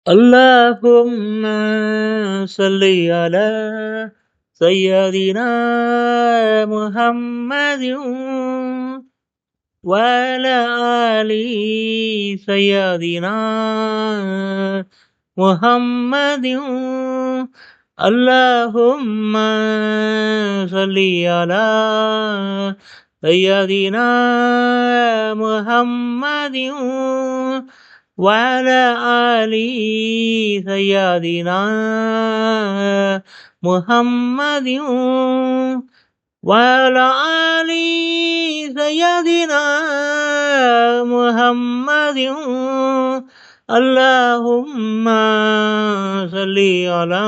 اللهم صل على سيدنا محمد وعلى آل سيدنا محمد. اللهم صل على سيدنا محمد وعلى آل سيدنا محمد وعلى آل سيدنا محمد. اللهم صل على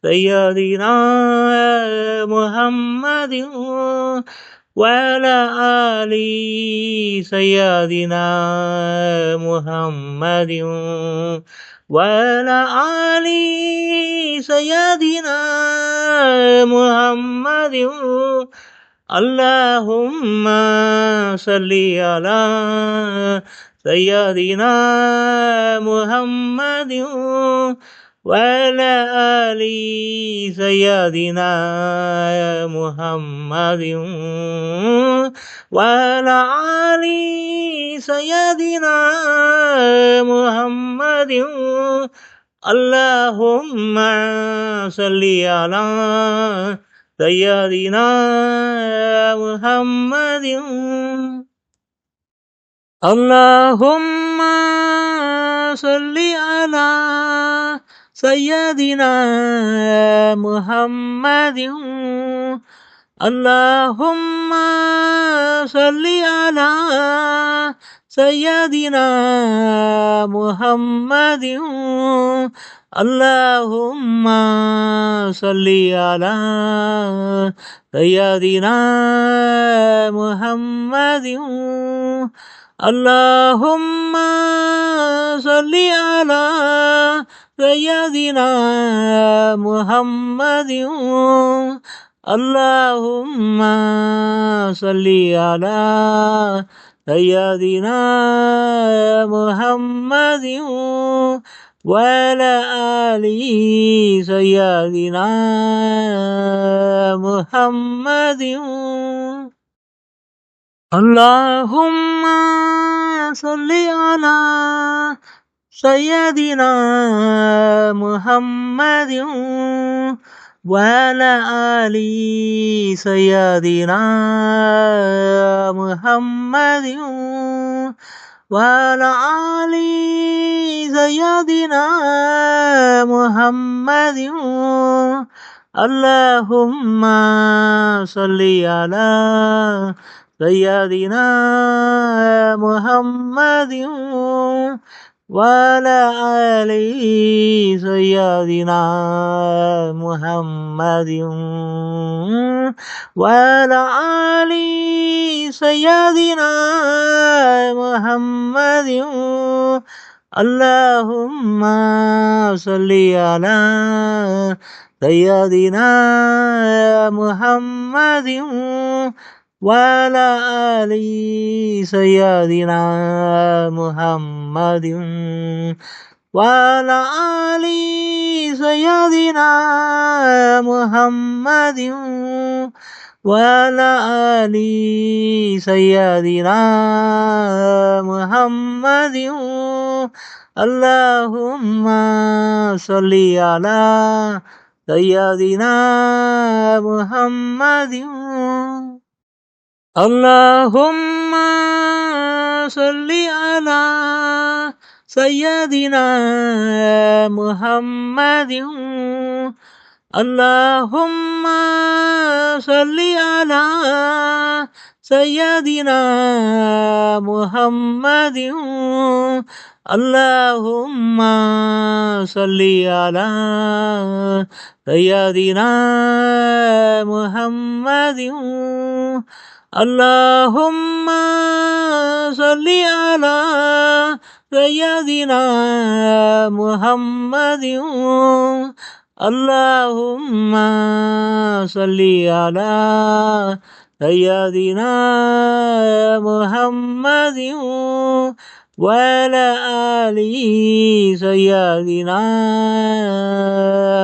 سيدنا محمد وعلى آل سيدنا محمد وعلى آل سيدنا محمد. اللهم صل على سيدنا محمد وعلى آل سيدنا محمد وعلى آل سيدنا محمد. اللهم صل على سيدنا محمد. اللهم صل على سيدنا محمد. اللهم صل على سيدنا محمد. اللهم صل على سيدنا محمد. اللهم صل على سيدنا محمد. اللهم صل على سيدنا محمد وعلى آل سيدنا محمد. اللهم صل على سيدنا محمد وعلى آل سيدنا محمد وعلى آل سيدنا محمد. اللهم صل على سيدنا محمد وعلى آل سيدنا محمد وعلى آل سيدنا محمد. اللهم صل على سيدنا محمد وعلى آل سيدنا محمد وعلى آل سيدنا محمد وعلى آل سيدنا محمد. اللهم صل على سيدنا محمد. اللهم صل على سيدنا محمد. اللهم صل على سيدنا محمد. اللهم صل على سيدنا محمد. اللهم صل على سيدنا محمد. اللهم صل على سيدنا محمد وعلى آل سيدنا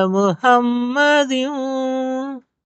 محمد